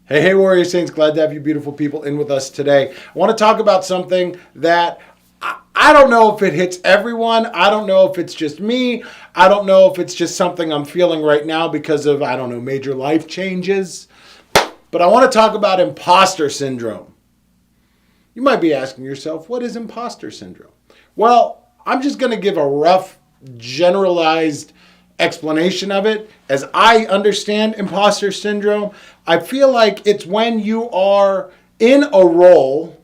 Hey, Warrior Saints, glad to have you beautiful people in with us today. I want to talk about something that I don't know if it hits everyone. I don't know if it's just me. I don't know if it's just something I'm feeling right now because of, major life changes. But I want to talk about imposter syndrome. You might be asking yourself, what is imposter syndrome? Well, I'm just going to give a rough, generalized explanation of it. As I understand imposter syndrome, I feel like it's when you are in a role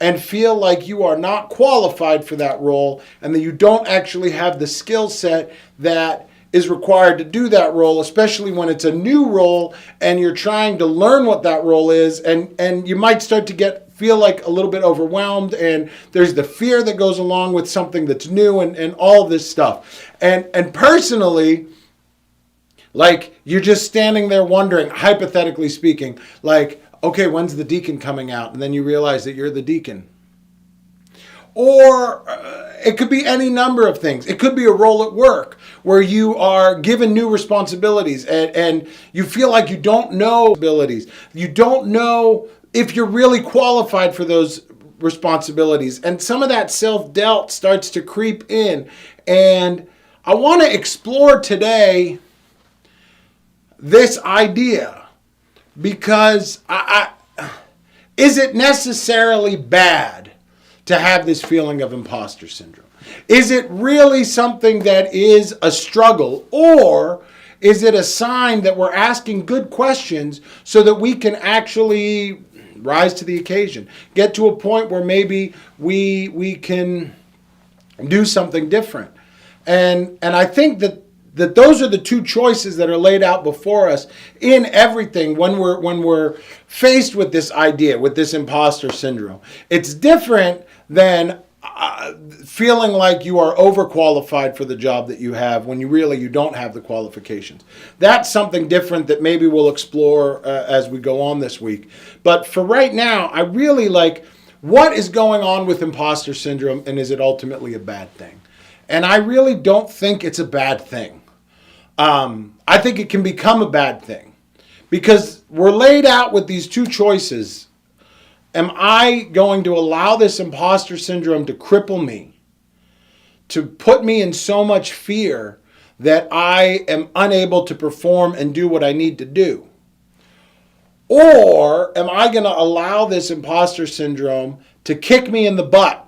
and feel like you are not qualified for that role and that you don't actually have the skill set that is required to do that role, especially when it's a new role and you're trying to learn what that role is, and you might start to feel like a little bit overwhelmed, and there's the fear that goes along with something that's new and all of this stuff. And personally, like, you're just standing there wondering, hypothetically speaking, like, okay, when's the deacon coming out? And then you realize that you're the deacon. Or it could be any number of things. It could be a role at work where you are given new responsibilities and you feel like you don't know abilities. You don't know if you're really qualified for those responsibilities. And some of that self-doubt starts to creep in. And I want to explore today this idea because is it necessarily bad to have this feeling of imposter syndrome? Is it really something that is a struggle, or is it a sign that we're asking good questions so that we can actually rise to the occasion, get to a point where maybe we can do something different? And I think that those are the two choices that are laid out before us in everything when we're faced with this idea, with this imposter syndrome. It's different than feeling like you are overqualified for the job that you have when you don't have the qualifications. That's something different that maybe we'll explore as we go on this week. But for right now, I really like what is going on with imposter syndrome, and is it ultimately a bad thing? And I really don't think it's a bad thing. I think it can become a bad thing because we're laid out with these two choices. Am I going to allow this imposter syndrome to cripple me, to put me in so much fear that I am unable to perform and do what I need to do? Or am I going to allow this imposter syndrome to kick me in the butt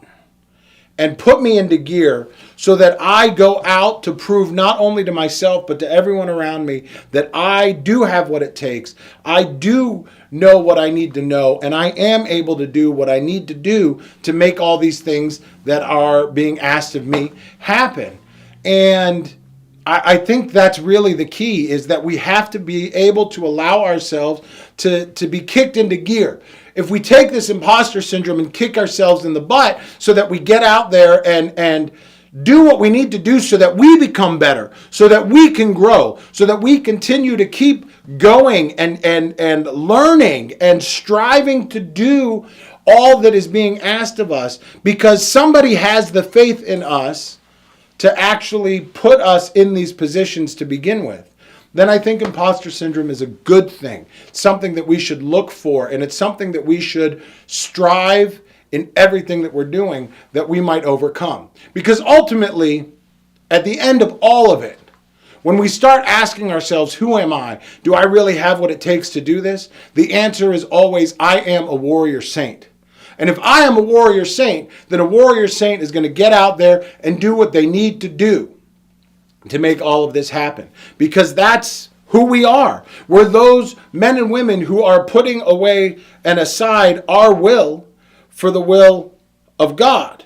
and put me into gear so that I go out to prove not only to myself but to everyone around me that I do have what it takes, I do know what I need to know, and I am able to do what I need to do to make all these things that are being asked of me happen. And I think that's really the key, is that we have to be able to allow ourselves to be kicked into gear. If we take this imposter syndrome and kick ourselves in the butt so that we get out there and do what we need to do so that we become better, so that we can grow, so that we continue to keep going and learning and striving to do all that is being asked of us because somebody has the faith in us to actually put us in these positions to begin with, then I think imposter syndrome is a good thing, something that we should look for, and it's something that we should strive in everything that we're doing that we might overcome. Because ultimately, at the end of all of it, when we start asking ourselves, who am I? Do I really have what it takes to do this? The answer is always, I am a warrior saint. And if I am a warrior saint, then a warrior saint is going to get out there and do what they need to do to make all of this happen. Because that's who we are. We're those men and women who are putting away and aside our will for the will of God.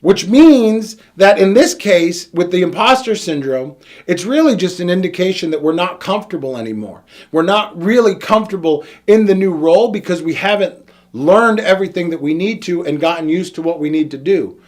Which means that in this case, with the imposter syndrome, it's really just an indication that we're not comfortable anymore. We're not really comfortable in the new role because we haven't learned everything that we need to and gotten used to what we need to do.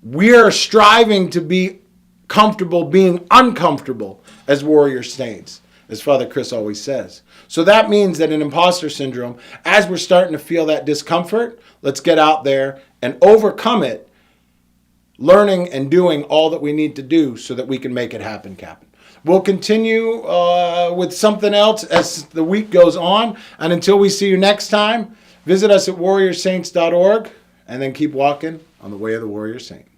We're striving to be comfortable being uncomfortable as warrior saints, as Father Chris always says. So that means that in imposter syndrome, as we're starting to feel that discomfort, let's get out there and overcome it, learning and doing all that we need to do so that we can make it happen, Captain. We'll continue with something else as the week goes on. And until we see you next time, visit us at warriorsaints.org and then keep walking on the way of the Warrior Saint.